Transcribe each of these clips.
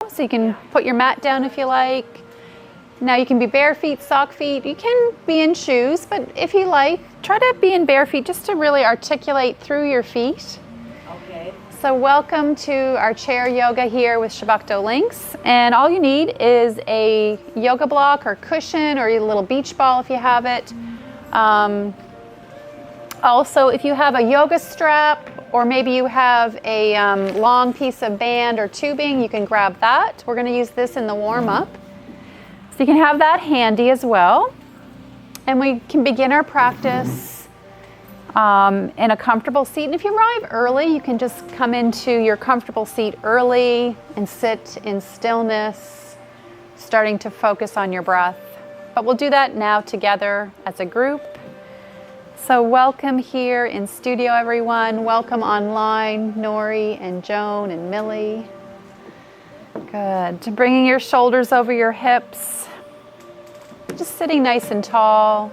So you can put your mat down if you like. Now you can be bare feet, sock feet. You can be in shoes, but if you like, try to be in bare feet just to really articulate through your feet. Okay. So welcome to our chair yoga here with Shabakto Links. And all you need is a yoga block or cushion or a little beach ball if you have it. Also, if you have a yoga strap or maybe you have a long piece of band or tubing, you can grab that. We're going to use this in the warm-up. So you can have that handy as well. And we can begin our practice in a comfortable seat. And if you arrive early, you can just come into your comfortable seat early and sit in stillness, starting to focus on your breath. But we'll do that now together as a group. So welcome here in studio, everyone. Welcome online, Nori and Joan and Millie. Good. Bringing your shoulders over your hips. Just sitting nice and tall.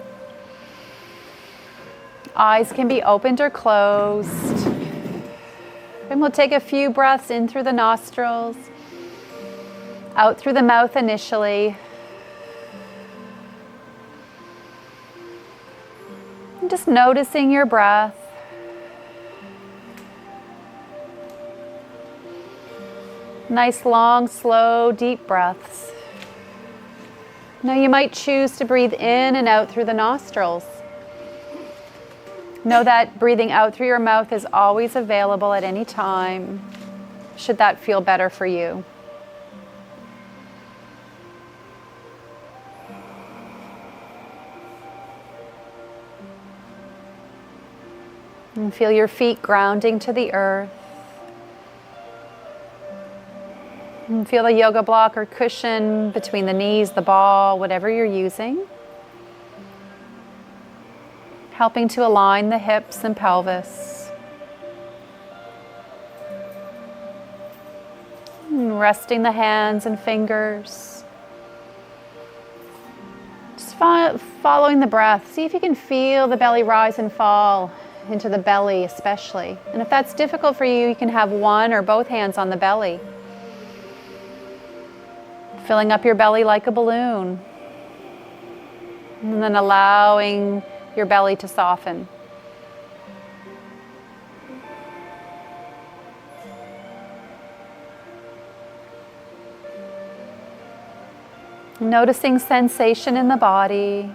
Eyes can be opened or closed. And we'll take a few breaths in through the nostrils, out through the mouth initially. And just noticing your breath. Nice, long, slow, deep breaths. Now you might choose to breathe in and out through the nostrils. Know that breathing out through your mouth is always available at any time, should that feel better for you. And feel your feet grounding to the earth. And feel the yoga block or cushion between the knees, the ball, whatever you're using. Helping to align the hips and pelvis. And resting the hands and fingers. Just following the breath. See if you can feel the belly rise and fall into the belly especially. And if that's difficult for you, you can have one or both hands on the belly. Filling up your belly like a balloon. And then allowing your belly to soften. Noticing sensation in the body.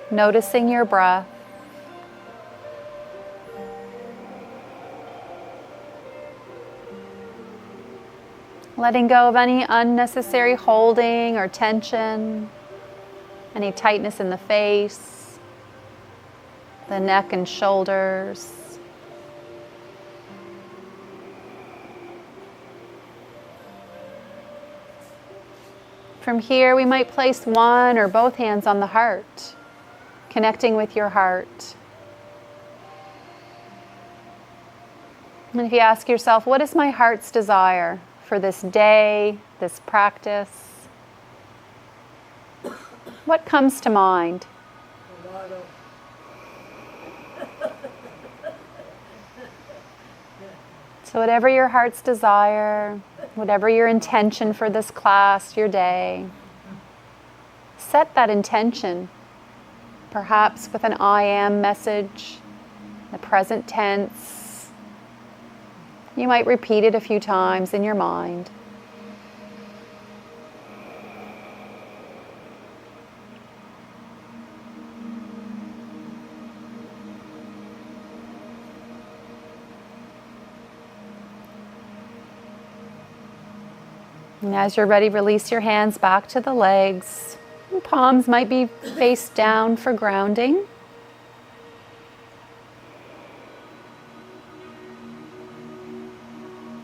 Noticing your breath. Letting go of any unnecessary holding or tension, any tightness in the face, the neck and shoulders. From here, we might place one or both hands on the heart, connecting with your heart. And if you ask yourself, what is my heart's desire for this day, this practice? What comes to mind? So whatever your heart's desire, whatever your intention for this class, your day, set that intention, perhaps with an I am message, the present tense. You might repeat it a few times in your mind. And as you're ready, release your hands back to the legs. And palms might be face down for grounding.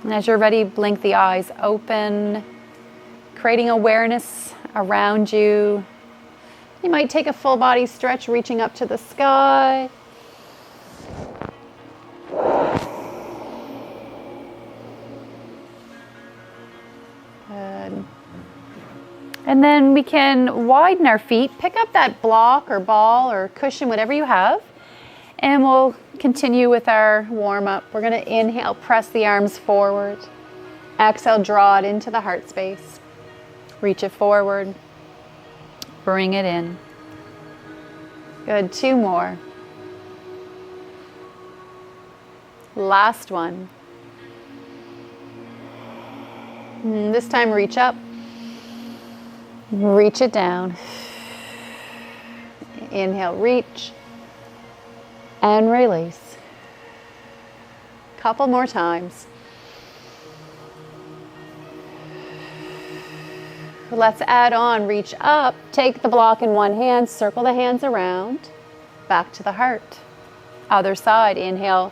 And as you're ready, blink the eyes open, creating awareness around you. You might take a full body stretch, reaching up to the sky. Good. And then we can widen our feet, pick up that block or ball or cushion, whatever you have, and we'll continue with our warm-up. We're going to inhale, press the arms forward. Exhale, draw it into the heart space. Reach it forward. Bring it in. Good, 2 more. Last one. This time reach up. Reach it down. Inhale, reach. And release. Couple more times. Let's add on, reach up, take the block in one hand, circle the hands around, back to the heart. Other side, inhale,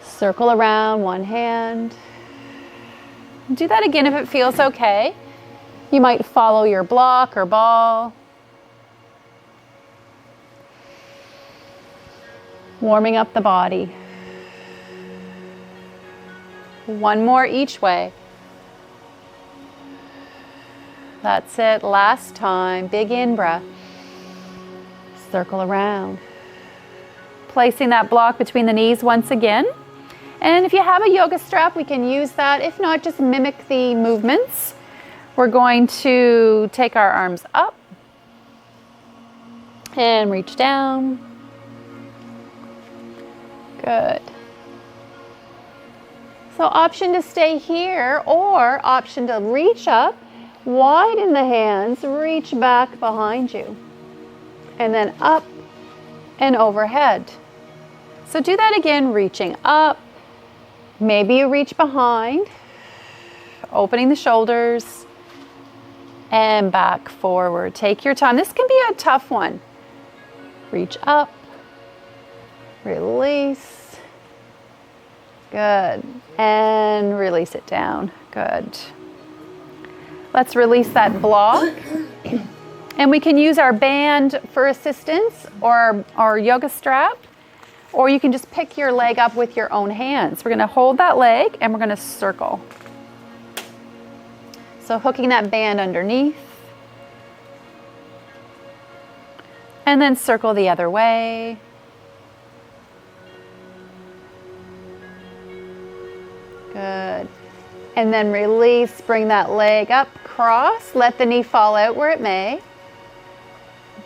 circle around, one hand. Do that again if it feels okay. You might follow your block or ball. Warming up the body. One more each way. That's it, last time, big in-breath. Circle around. Placing that block between the knees once again. And if you have a yoga strap, we can use that. If not, just mimic the movements. We're going to take our arms up and reach down. Good. So option to stay here or option to reach up. Widen the hands, reach back behind you, and then up and overhead. So do that again, reaching up. Maybe you reach behind, opening the shoulders, and back forward. Take your time. This can be a tough one. Reach up, release. Good. And release it down. Good. Let's release that block. And we can use our band for assistance or our yoga strap, or you can just pick your leg up with your own hands. We're going to hold that leg and we're going to circle. So hooking that band underneath. And then circle the other way. Good. And then release, bring that leg up, cross, let the knee fall out where it may.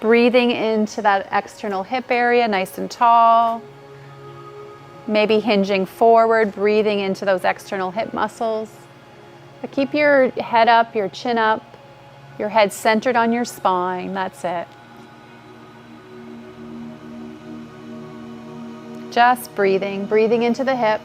Breathing into that external hip area, nice and tall. Maybe hinging forward, breathing into those external hip muscles. But keep your head up, your chin up, your head centered on your spine, that's it. Just breathing, breathing into the hip.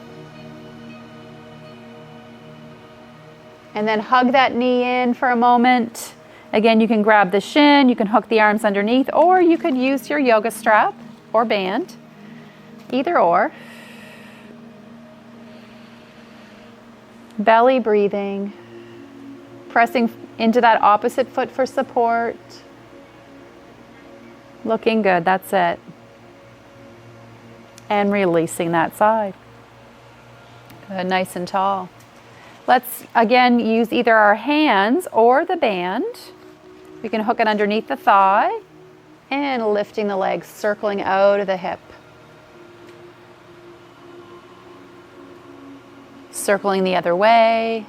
And then hug that knee in for a moment. Again, you can grab the shin, you can hook the arms underneath, or you could use your yoga strap or band, either or. Belly breathing, pressing into that opposite foot for support. Looking good, that's it. And releasing that side. Good, nice and tall. Let's again use either our hands or the band. We can hook it underneath the thigh and lifting the legs, circling out of the hip. Circling the other way.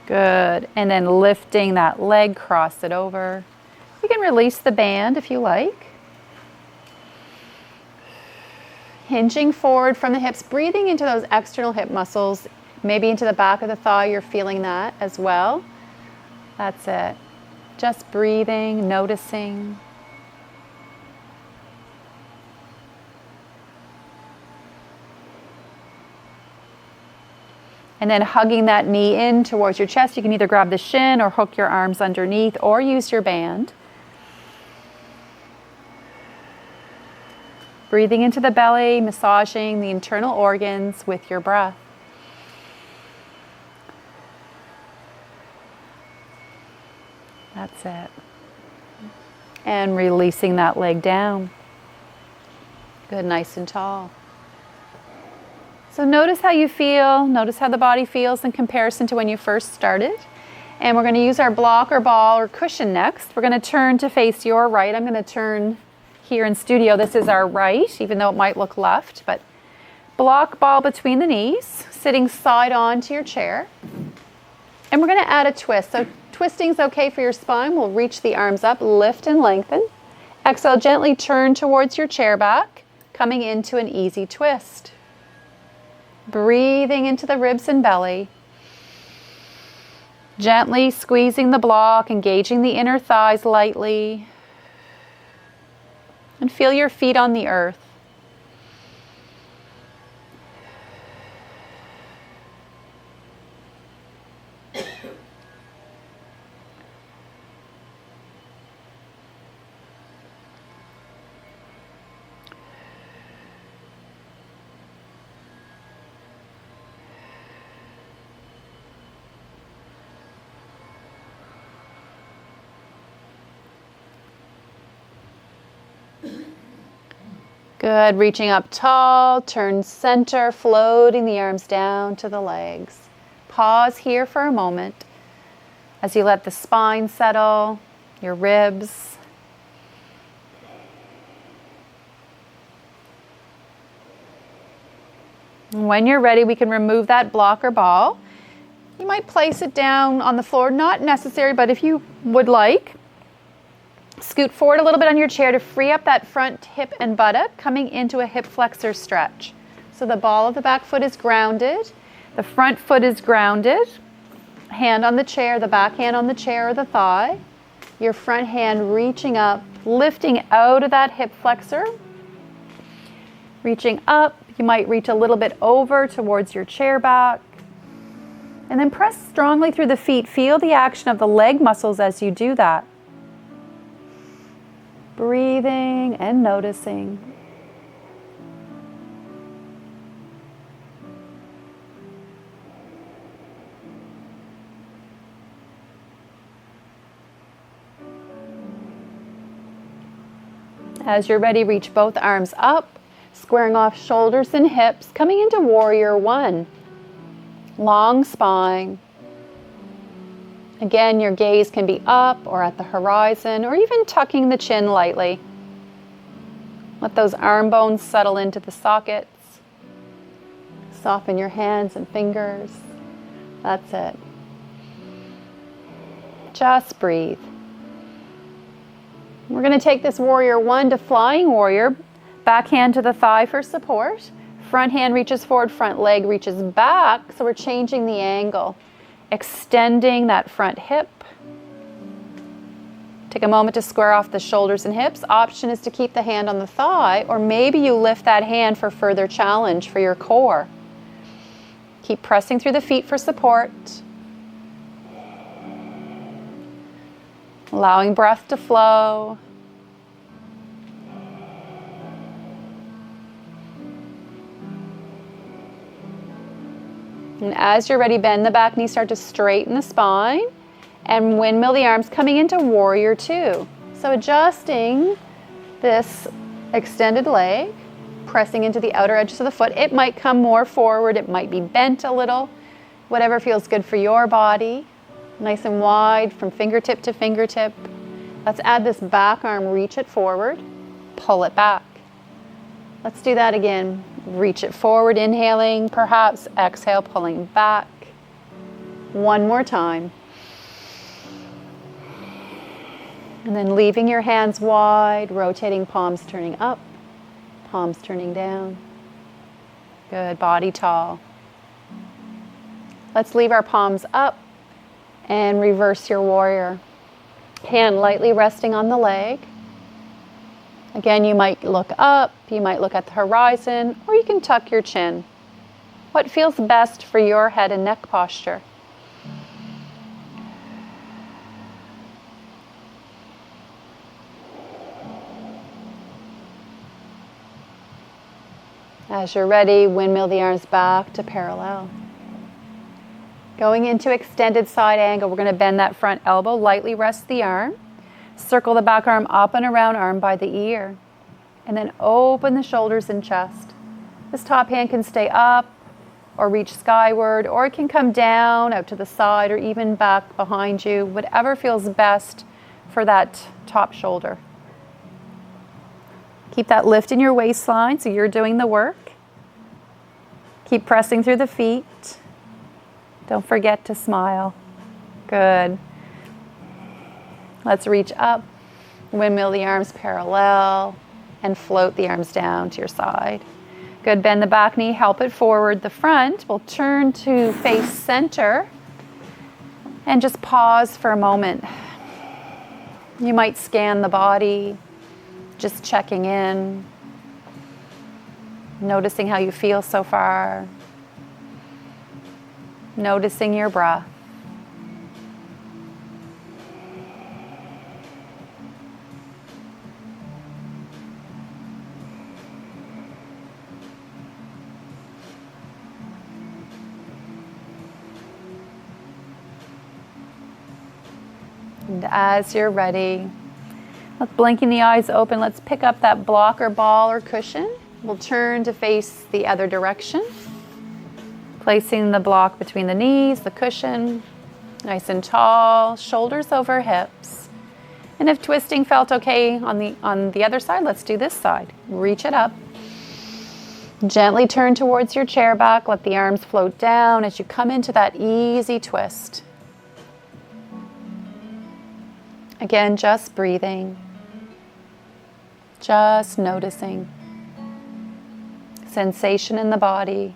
Good. And then lifting that leg, cross it over. You can release the band if you like. Hinging forward from the hips, breathing into those external hip muscles, maybe into the back of the thigh, you're feeling that as well. That's it. Just breathing, noticing. And then hugging that knee in towards your chest. You can either grab the shin or hook your arms underneath or use your band. Breathing into the belly, massaging the internal organs with your breath. That's it. And releasing that leg down. Good, nice and tall. So notice how you feel, notice how the body feels in comparison to when you first started. And we're going to use our block or ball or cushion next. We're going to turn to face your right. I'm going to turn here in studio. This is our right, even though it might look left, but Block ball between the knees, sitting side on to your chair. And we're going to add a twist. So twisting is okay for your spine. We'll reach the arms up, lift and lengthen. Exhale, gently turn towards your chair back, coming into an easy twist. Breathing into the ribs and belly. Gently squeezing the block, engaging the inner thighs lightly. And feel your feet on the earth. Good, reaching up tall, turn center, floating the arms down to the legs. Pause here for a moment as you let the spine settle, your ribs. And when you're ready, we can remove that block or ball. You might place it down on the floor, not necessary, but if you would like, scoot forward a little bit on your chair to free up that front hip and buttock, coming into a hip flexor stretch. So the ball of the back foot is grounded, the front foot is grounded, hand on the chair, the back hand on the chair or the thigh, your front hand reaching up, lifting out of that hip flexor, reaching up. You might reach a little bit over towards your chair back, and then press strongly through the feet. Feel the action of the leg muscles as you do that. Breathing and noticing. As you're ready, reach both arms up, squaring off shoulders and hips, coming into warrior one. Long spine. Again, your gaze can be up or at the horizon, or even tucking the chin lightly. Let those arm bones settle into the sockets. Soften your hands and fingers. That's it. Just breathe. We're going to take this warrior one to flying warrior. Back hand to the thigh for support. Front hand reaches forward, front leg reaches back. So we're changing the angle. Extending that front hip. Take a moment to square off the shoulders and hips. Option is to keep the hand on the thigh, or maybe you lift that hand for further challenge for your core. Keep pressing through the feet for support. Allowing breath to flow. And as you're ready, bend the back knee, start to straighten the spine, and windmill the arms, coming into warrior two. So adjusting this extended leg, pressing into the outer edges of the foot. It might come more forward, it might be bent a little, whatever feels good for your body. Nice and wide from fingertip to fingertip. Let's add this back arm, reach it forward, pull it back. Let's do that again. Reach it forward, inhaling, perhaps exhale, pulling back. One more time. And then leaving your hands wide, rotating palms turning up, palms turning down. Good, body tall. Let's leave our palms up and reverse your warrior. Hand lightly resting on the leg. Again, you might look up, you might look at the horizon, or you can tuck your chin. What feels best for your head and neck posture? As you're ready, windmill the arms back to parallel. Going into extended side angle, we're going to bend that front elbow, lightly rest the arm. Circle the back arm up and around, arm by the ear. And then open the shoulders and chest. This top hand can stay up or reach skyward, or it can come down, out to the side, or even back behind you. Whatever feels best for that top shoulder. Keep that lift in your waistline so you're doing the work. Keep pressing through the feet. Don't forget to smile. Good. Let's reach up, windmill the arms parallel, and float the arms down to your side. Good, bend the back knee, help it forward. The front will turn to face center, and just pause for a moment. You might scan the body, just checking in, noticing how you feel so far, noticing your breath. And as you're ready, blinking the eyes open, let's pick up that block or ball or cushion. We'll turn to face the other direction, placing the block between the knees, the cushion, nice and tall, shoulders over hips. And if twisting felt okay on the other side, let's do this side. Reach it up. Gently turn towards your chair back, let the arms float down as you come into that easy twist. Again, just breathing, just noticing sensation in the body,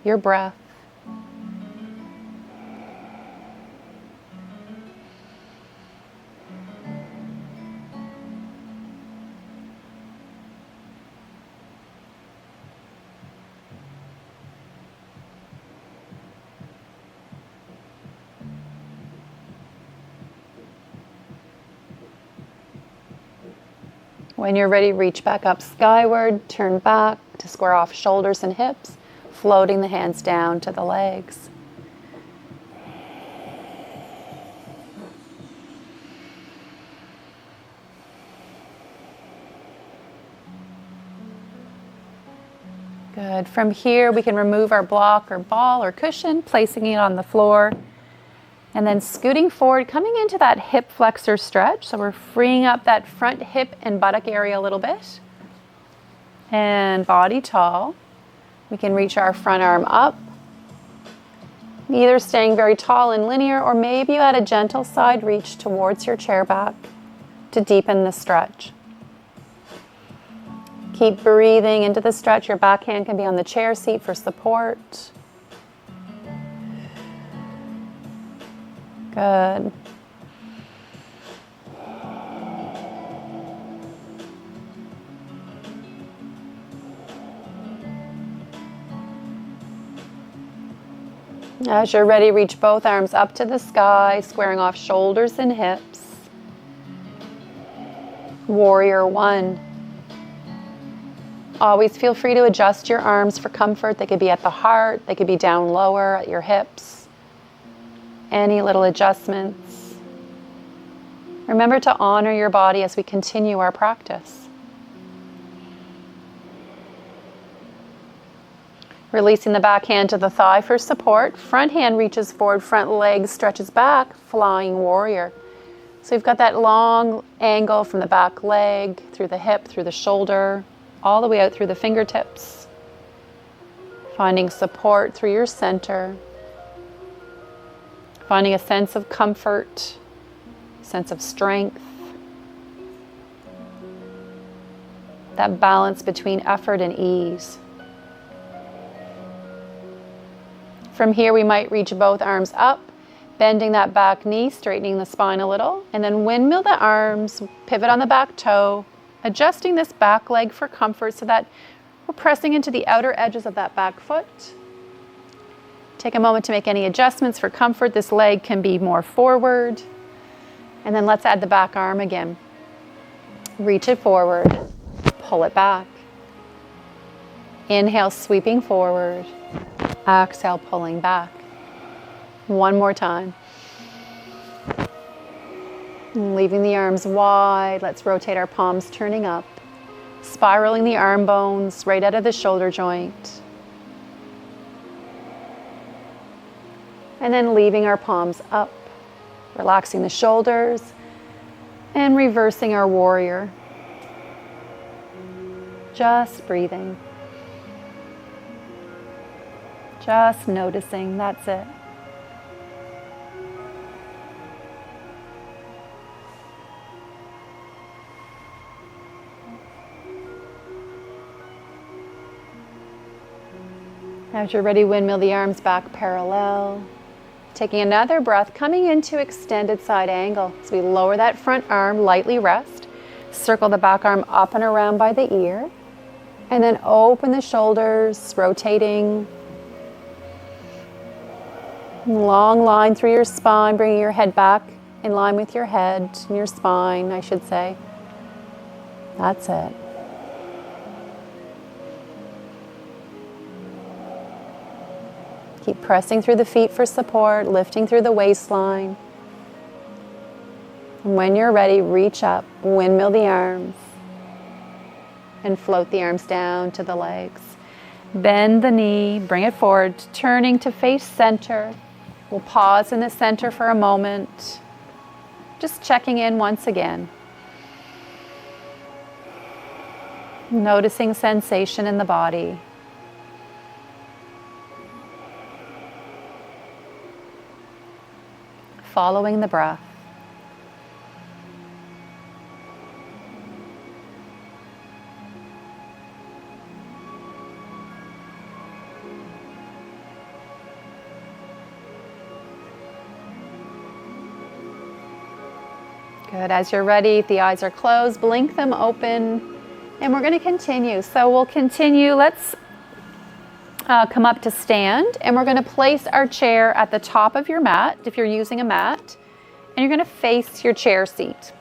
your breath. When you're ready, reach back up skyward, turn back to square off shoulders and hips, floating the hands down to the legs. Good. From here, we can remove our block or ball or cushion, placing it on the floor. And then scooting forward, coming into that hip flexor stretch. So we're freeing up that front hip and buttock area a little bit. And body tall. We can reach our front arm up. Either staying very tall and linear, or maybe you add a gentle side reach towards your chair back to deepen the stretch. Keep breathing into the stretch. Your back hand can be on the chair seat for support. Good. As you're ready, reach both arms up to the sky, squaring off shoulders and hips. Warrior one. Always feel free to adjust your arms for comfort. They could be at the heart, they could be down lower at your hips. Any little adjustments. Remember to honor your body as we continue our practice. Releasing the back hand to the thigh for support. Front hand reaches forward, front leg stretches back, flying warrior. So you've got that long angle from the back leg, through the hip, through the shoulder, all the way out through the fingertips. Finding support through your center. Finding a sense of comfort, sense of strength. That balance between effort and ease. From here, we might reach both arms up, bending that back knee, straightening the spine a little, and then windmill the arms, pivot on the back toe, adjusting this back leg for comfort so that we're pressing into the outer edges of that back foot. Take a moment to make any adjustments for comfort. This leg can be more forward. And then let's add the back arm again. Reach it forward, pull it back. Inhale, sweeping forward. Exhale, pulling back. One more time. Leaving the arms wide. Let's rotate our palms, turning up. Spiraling the arm bones right out of the shoulder joint. And then leaving our palms up, relaxing the shoulders, and reversing our warrior. Just breathing. Just noticing, that's it. As you're ready, windmill the arms back parallel. Taking another breath, coming into extended side angle. As we lower that front arm, lightly rest. Circle the back arm up and around by the ear. And then open the shoulders, rotating. Long line through your spine, bringing your head back in line with your head, and your spine, I should say. That's it. Keep pressing through the feet for support, lifting through the waistline. And when you're ready, reach up, windmill the arms, and float the arms down to the legs. Bend the knee, bring it forward, turning to face center. We'll pause in the center for a moment, just checking in once again. Noticing sensation in the body. Following the breath. Good. As you're ready, if the eyes are closed, blink them open, and we're going to continue. So we'll continue. Let's come up to stand, and we're going to place our chair at the top of your mat, if you're using a mat, and you're going to face your chair seat.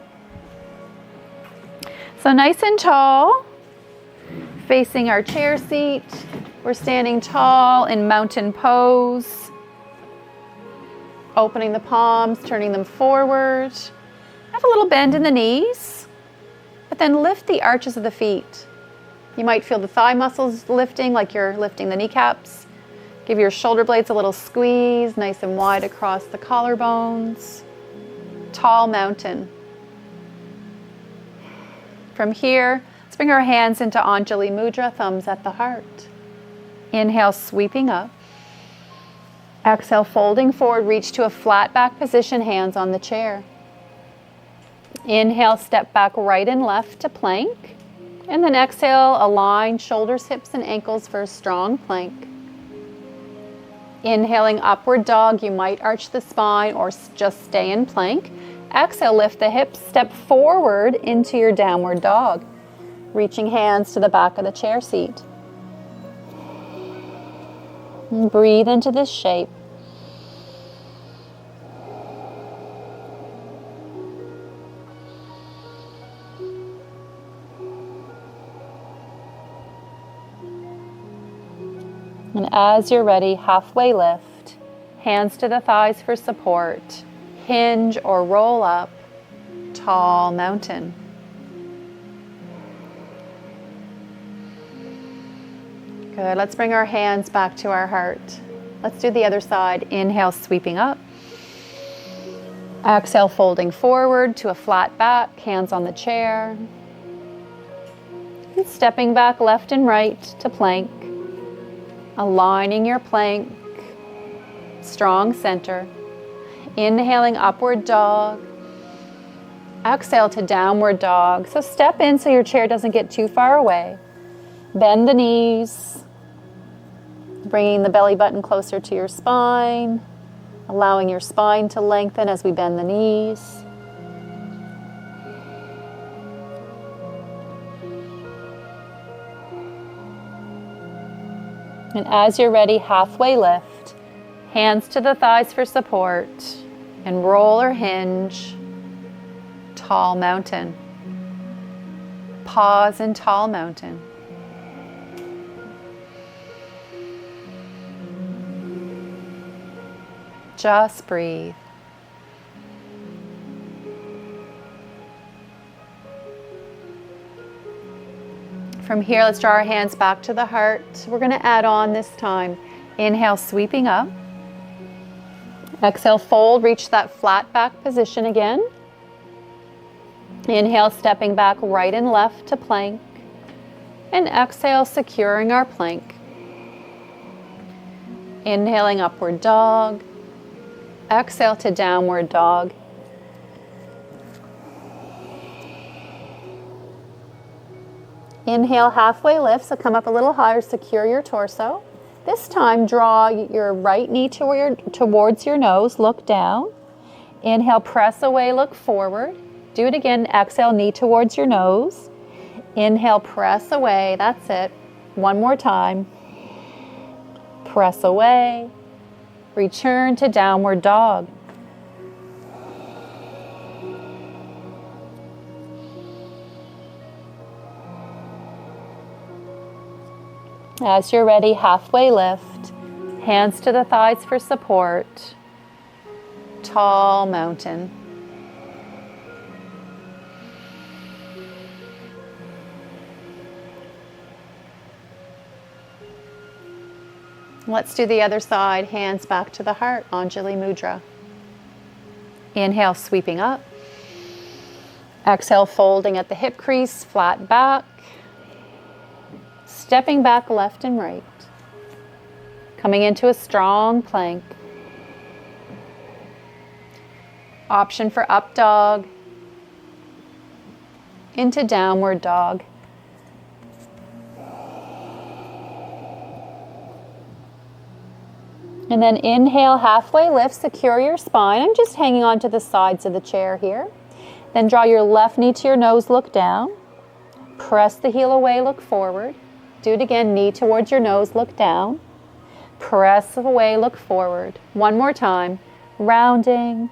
So nice and tall, facing our chair seat. We're standing tall in mountain pose, opening the palms, turning them forward. Have a little bend in the knees, but then lift the arches of the feet. You might feel the thigh muscles lifting like you're lifting the kneecaps. Give your shoulder blades a little squeeze, nice and wide across the collarbones. Tall mountain. From here, let's bring our hands into Anjali Mudra, thumbs at the heart. Inhale, sweeping up. Exhale, folding forward, reach to a flat back position, hands on the chair. Inhale, step back right and left to plank. And then exhale, align shoulders, hips, and ankles for a strong plank. Inhaling, upward dog. You might arch the spine or just stay in plank. Exhale, lift the hips, step forward into your downward dog. Reaching hands to the back of the chair seat. And breathe into this shape. And as you're ready, halfway lift, hands to the thighs for support, hinge or roll up, tall mountain. Good, let's bring our hands back to our heart. Let's do the other side. Inhale, sweeping up. Exhale, folding forward to a flat back, hands on the chair. And stepping back left and right to plank. Aligning your plank, strong center. Inhaling, upward dog. Exhale to downward dog. So step in so your chair doesn't get too far away. Bend the knees, bringing the belly button closer to your spine, allowing your spine to lengthen as we bend the knees. And as you're ready, halfway lift, hands to the thighs for support, and roll or hinge, tall mountain. Pause in tall mountain. Just breathe. From here, let's draw our hands back to the heart. We're going to add on this time. Inhale, sweeping up. Exhale, fold, reach that flat back position again. Inhale, stepping back right and left to plank. And exhale, securing our plank. Inhaling upward dog. Exhale to downward dog. Inhale, halfway lift, so come up a little higher, secure your torso. This time, draw your right knee towards your nose, look down. Inhale, press away, look forward. Do it again, exhale, knee towards your nose. Inhale, press away, that's it. One more time. Press away. Return to downward dog. As you're ready, halfway lift, hands to the thighs for support. Tall mountain. Let's do the other side, hands back to the heart, Anjali Mudra. Inhale, sweeping up. Exhale, folding at the hip crease, flat back. Stepping back left and right. Coming into a strong plank. Option for up dog. Into downward dog. And then inhale, halfway lift, secure your spine. I'm just hanging on to the sides of the chair here. Then draw your left knee to your nose, look down. Press the heel away, look forward. Do it again, knee towards your nose, look down. Press away, look forward. One more time, rounding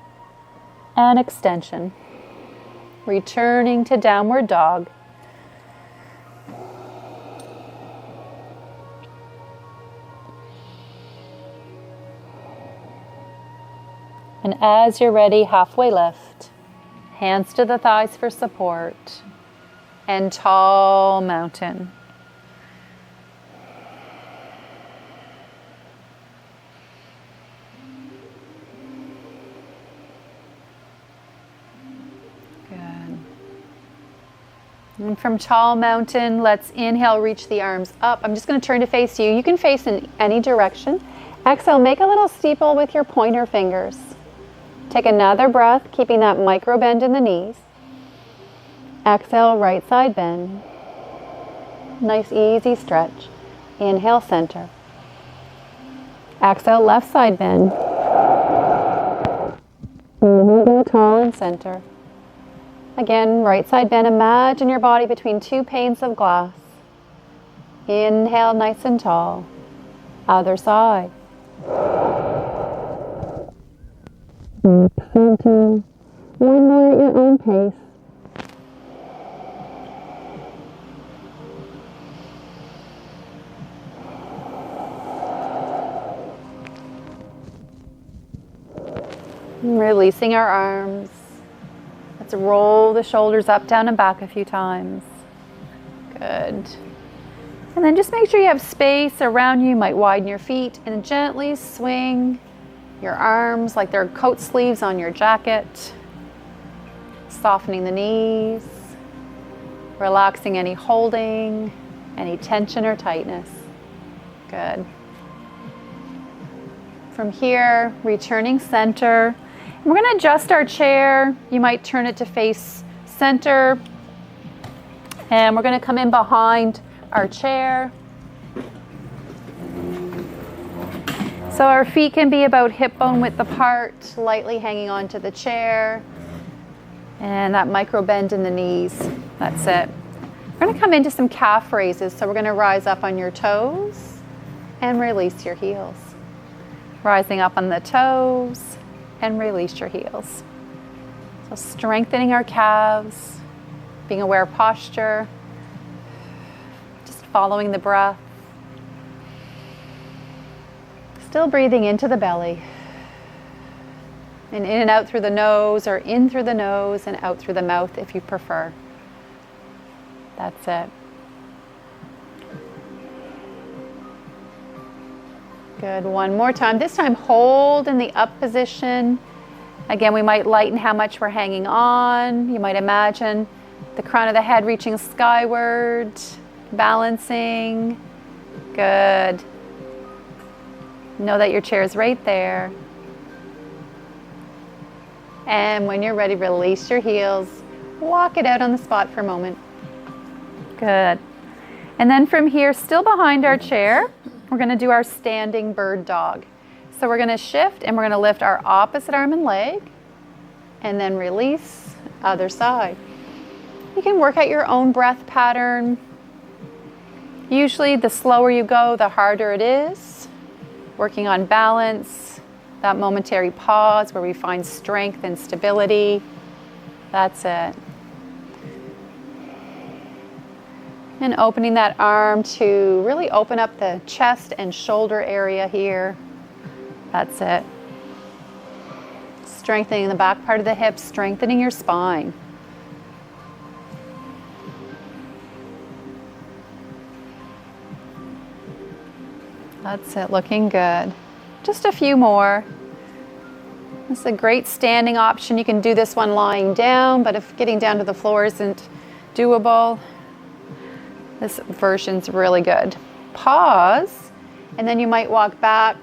and extension. Returning to downward dog. And as you're ready, halfway lift. Hands to the thighs for support. And tall mountain. And from tall mountain, let's inhale, reach the arms up. I'm just going to turn to face you. You can face in any direction. Exhale, make a little steeple with your pointer fingers. Take another breath, keeping that micro bend in the knees. Exhale, right side bend. Nice easy stretch. Inhale, center. Exhale, left side bend. Go tall and center. Again, right side bend. Imagine your body between two panes of glass. Inhale, nice and tall. Other side. Center. One more at your own pace. Releasing our arms. Let's roll the shoulders up, down, and back a few times. Good. And then just make sure you have space around you. You might widen your feet and gently swing your arms like they're coat sleeves on your jacket. Softening the knees. Relaxing any holding, any tension or tightness. Good. From here, returning center. We're going to adjust our chair. You might turn it to face center. And we're going to come in behind our chair. So our feet can be about hip bone width apart, lightly hanging onto the chair. And that micro bend in the knees. That's it. We're going to come into some calf raises. So we're going to rise up on your toes and release your heels. Rising up on the toes and release your heels. So strengthening our calves, being aware of posture, just following the breath. Still breathing into the belly. And in and out through the nose, or in through the nose and out through the mouth if you prefer. That's it. Good, one more time. This time hold in the up position. Again, we might lighten how much we're hanging on. You might imagine the crown of the head reaching skyward, balancing. Good. Know that your chair is right there. And when you're ready, release your heels. Walk it out on the spot for a moment. Good. And then from here, still behind our chair, we're going to do our standing bird dog. So we're going to shift and we're going to lift our opposite arm and leg and then release, other side. You can work at your own breath pattern. Usually the slower you go, the harder it is. Working on balance, that momentary pause where we find strength and stability. That's it. And opening that arm to really open up the chest and shoulder area here. That's it. Strengthening the back part of the hips, strengthening your spine. That's it, looking good. Just a few more. This is a great standing option. You can do this one lying down, but if getting down to the floor isn't doable, this version's really good. Pause, and then you might walk back,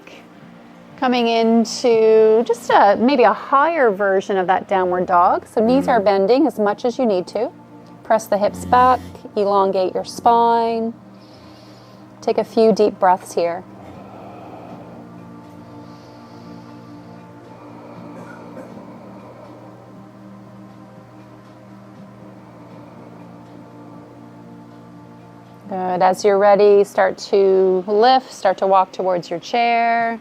coming into just maybe a higher version of that downward dog. So knees are bending as much as you need to. Press the hips back, elongate your spine. Take a few deep breaths here. Good. As you're ready, start to lift, start to walk towards your chair.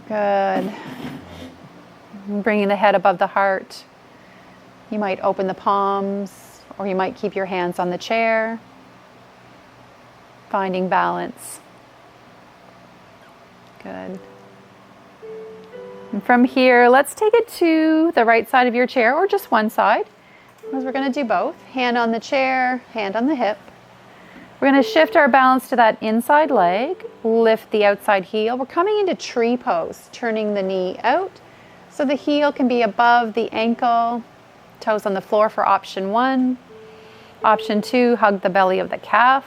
Good. Bringing the head above the heart. You might open the palms, or you might keep your hands on the chair. Finding balance. Good. And from here, let's take it to the right side of your chair, or just one side, because we're going to do both. Hand on the chair, hand on the hip. We're going to shift our balance to that inside leg, lift the outside heel. We're coming into tree pose, turning the knee out so the heel can be above the ankle, toes on the floor for option 1. Option 2, hug the belly of the calf.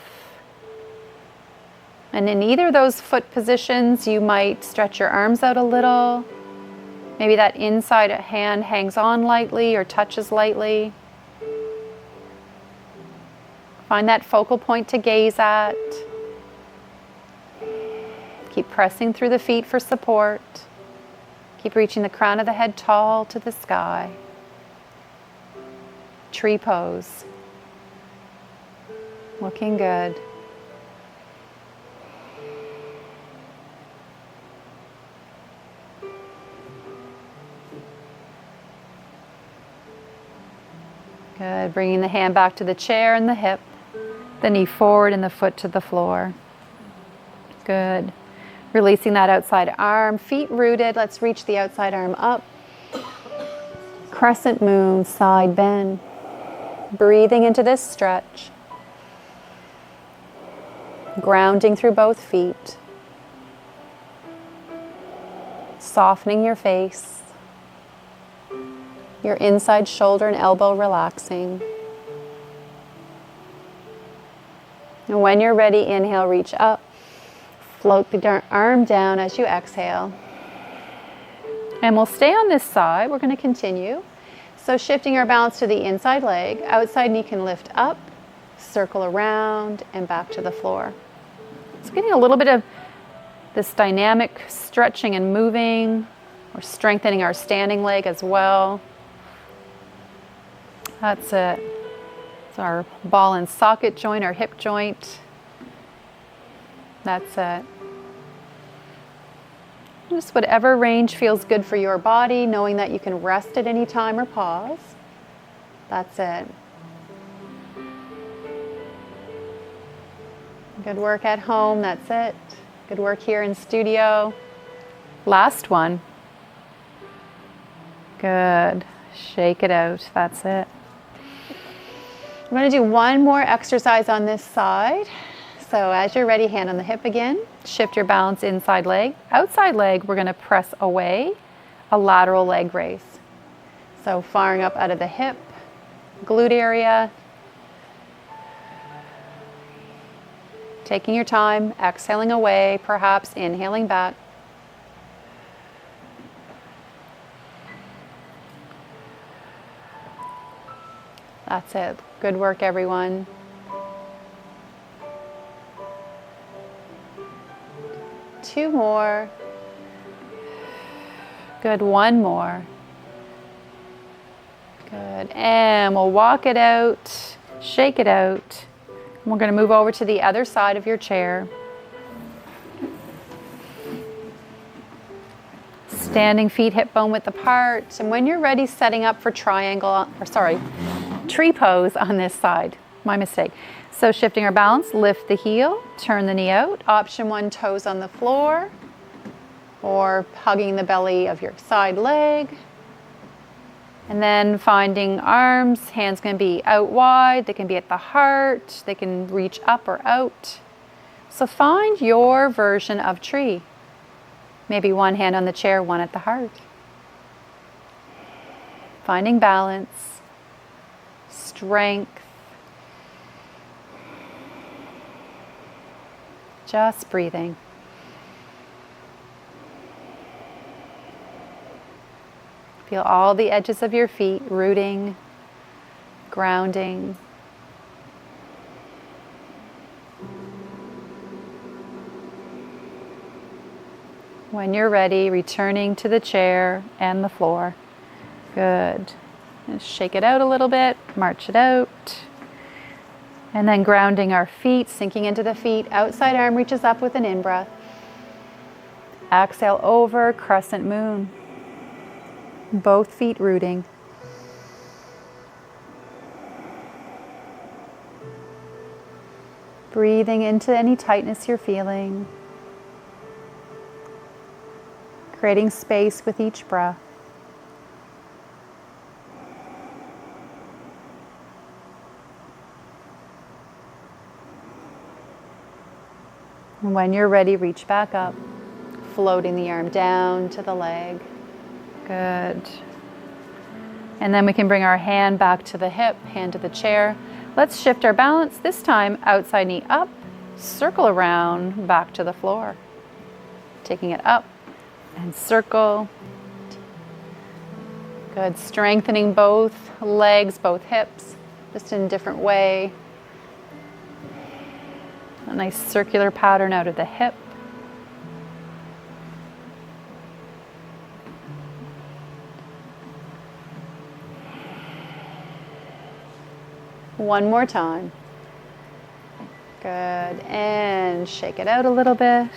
And in either of those foot positions, you might stretch your arms out a little. Maybe that inside hand hangs on lightly or touches lightly. Find that focal point to gaze at. Keep pressing through the feet for support. Keep reaching the crown of the head tall to the sky. Tree pose. Looking good. Good. Bringing the hand back to the chair and the hip. The knee forward and the foot to the floor. Good. Releasing that outside arm. Feet rooted. Let's reach the outside arm up. Crescent moon, side bend. Breathing into this stretch. Grounding through both feet. Softening your face. Your inside shoulder and elbow relaxing. And when you're ready, inhale, reach up. Float the arm down as you exhale. And we'll stay on this side. We're going to continue. So shifting our balance to the inside leg. Outside knee can lift up, circle around, and back to the floor. So getting a little bit of this dynamic stretching and moving. We're strengthening our standing leg as well. That's it. It's our ball and socket joint, our hip joint. That's it. Just whatever range feels good for your body, knowing that you can rest at any time or pause. That's it. Good work at home, that's it. Good work here in studio. Last one. Good. Shake it out, that's it. I'm going to do one more exercise on this side. So as you're ready, hand on the hip again. Shift your balance inside leg. Outside leg, we're going to press away, a lateral leg raise. So firing up out of the hip, glute area. Taking your time, exhaling away, perhaps inhaling back. That's it. Good work, everyone. Two more. Good, one more. Good, and we'll walk it out, shake it out. And we're going to move over to the other side of your chair. Standing feet hip bone width apart. And when you're ready, setting up for tree pose on this side. My mistake. So shifting our balance, lift the heel, turn the knee out. Option one, toes on the floor, or hugging the belly of your side leg. And then finding arms, hands can be out wide, they can be at the heart, they can reach up or out. So find your version of tree. Maybe one hand on the chair, one at the heart. Finding balance, strength. Just breathing. Feel all the edges of your feet rooting, grounding. When you're ready, returning to the chair and the floor. Good. And shake it out a little bit, march it out. And then grounding our feet, sinking into the feet. Outside arm reaches up with an in-breath. Exhale over, crescent moon. Both feet rooting. Breathing into any tightness you're feeling. Creating space with each breath. And when you're ready, reach back up, floating the arm down to the leg. Good. And then we can bring our hand back to the hip, hand to the chair. Let's shift our balance. This time, outside knee up, circle around, back to the floor. Taking it up and circle. Good. Strengthening both legs, both hips, just in a different way. A nice circular pattern out of the hip. One more time. Good. And shake it out a little bit.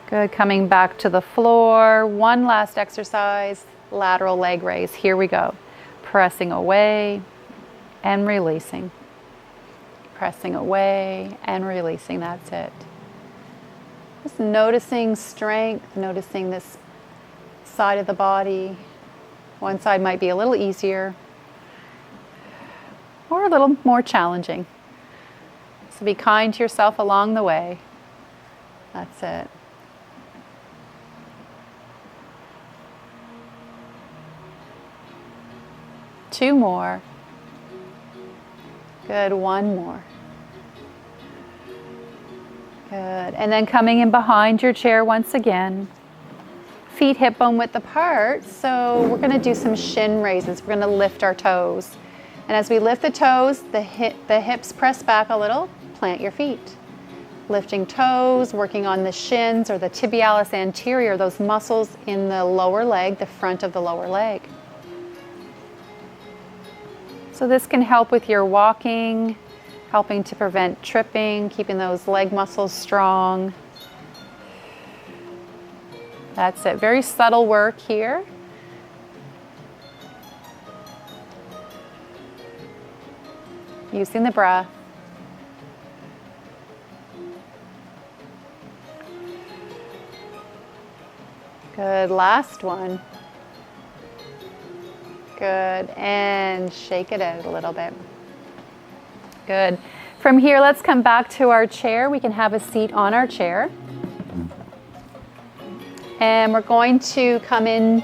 Good. Coming back to the floor. One last exercise. Lateral leg raise. Here we go. Pressing away and releasing. Pressing away and releasing. That's it. Just noticing strength, noticing this side of the body. One side might be a little easier or a little more challenging. So be kind to yourself along the way. That's it. Two more. Good, one more. Good, and then coming in behind your chair once again. Feet hip bone width apart, so we're going to do some shin raises. We're going to lift our toes. And as we lift the toes, the hips press back a little, plant your feet. Lifting toes, working on the shins or the tibialis anterior, those muscles in the lower leg, the front of the lower leg. So this can help with your walking, helping to prevent tripping, keeping those leg muscles strong. That's it. Very subtle work here. Using the breath. Good. Last one. Good, and shake it out a little bit. Good. From here, let's come back to our chair. We can have a seat on our chair. And we're going to come in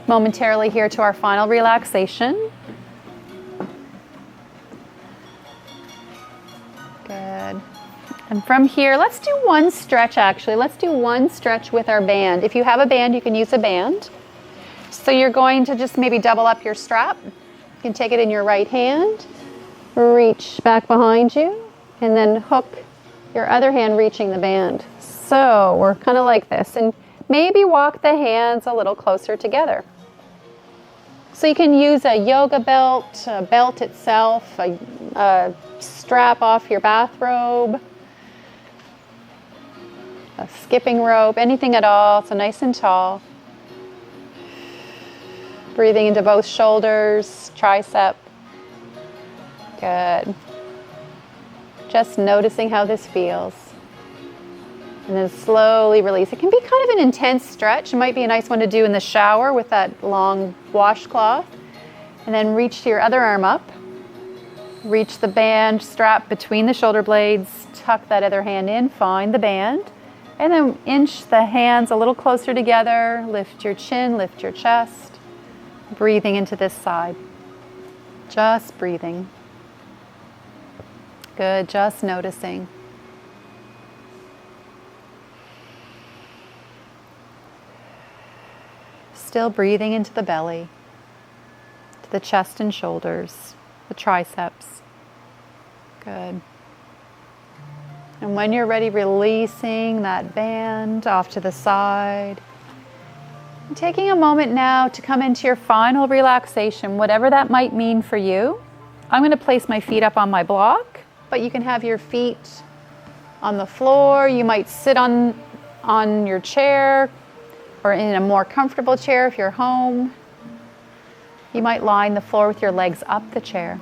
momentarily here to our final relaxation. Good. And from here, let's do one stretch actually. Let's do one stretch with our band. If you have a band, you can use a band. So you're going to just maybe double up your strap. You can take it in your right hand, reach back behind you, and then hook your other hand reaching the band. So we're kind of like this, and maybe walk the hands a little closer together. So you can use a yoga belt, a belt itself, a strap off your bathrobe, a skipping rope, anything at all, so nice and tall. Breathing into both shoulders, tricep. Good. Just noticing how this feels. And then slowly release. It can be kind of an intense stretch. It might be a nice one to do in the shower with that long washcloth. And then reach your other arm up. Reach the band strap between the shoulder blades. Tuck that other hand in, find the band. And then inch the hands a little closer together. Lift your chin, lift your chest. Breathing into this side. Just breathing. Good, just noticing. Still breathing into the belly, to the chest and shoulders, the triceps. Good. And when you're ready, releasing that band off to the side. And taking a moment now to come into your final relaxation, whatever that might mean for you. I'm going to place my feet up on my block, but you can have your feet on the floor. You might sit on your chair or in a more comfortable chair if you're home. You might line the floor with your legs up the chair.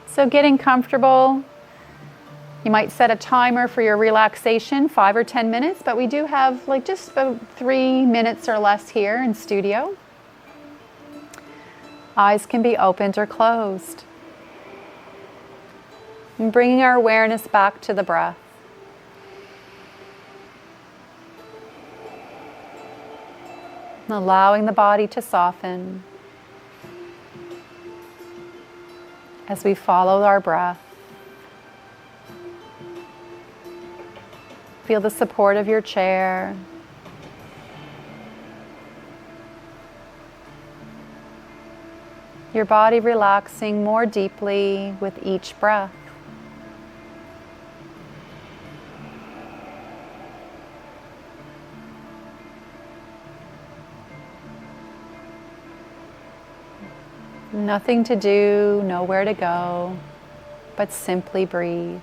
So getting comfortable. You might set a timer for your relaxation, 5 or 10 minutes, but we do have like just about 3 minutes or less here in studio. Eyes can be opened or closed. And bringing our awareness back to the breath. Allowing the body to soften as we follow our breath. Feel the support of your chair. Your body relaxing more deeply with each breath. Nothing to do, nowhere to go, but simply breathe.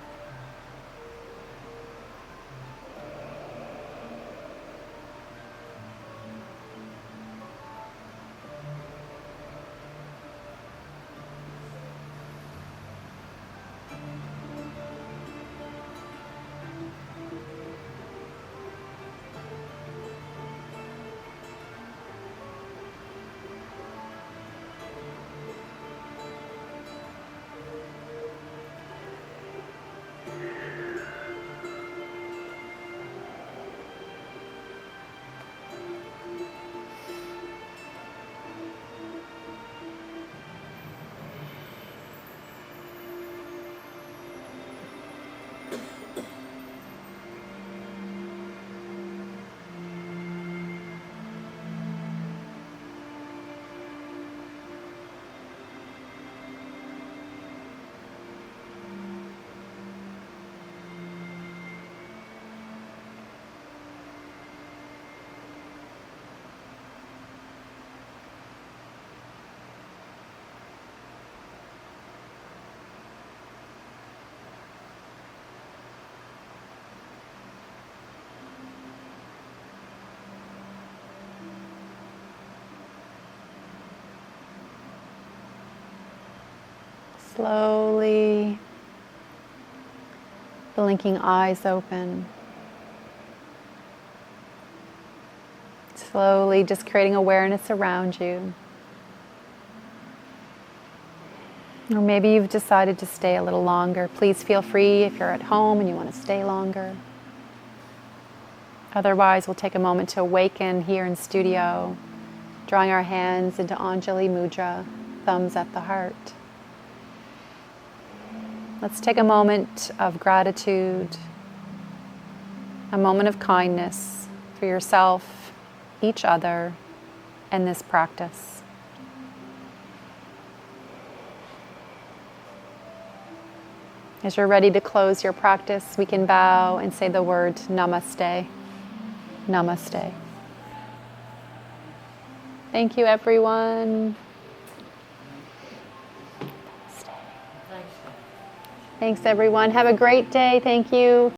Slowly blinking eyes open. Slowly just creating awareness around you. Or maybe you've decided to stay a little longer. Please feel free if you're at home and you want to stay longer. Otherwise, we'll take a moment to awaken here in studio, drawing our hands into Anjali Mudra, thumbs at the heart. Let's take a moment of gratitude, a moment of kindness for yourself, each other, and this practice. As you're ready to close your practice, we can bow and say the word namaste. Namaste. Thank you, everyone. Thanks, everyone. Have a great day. Thank you.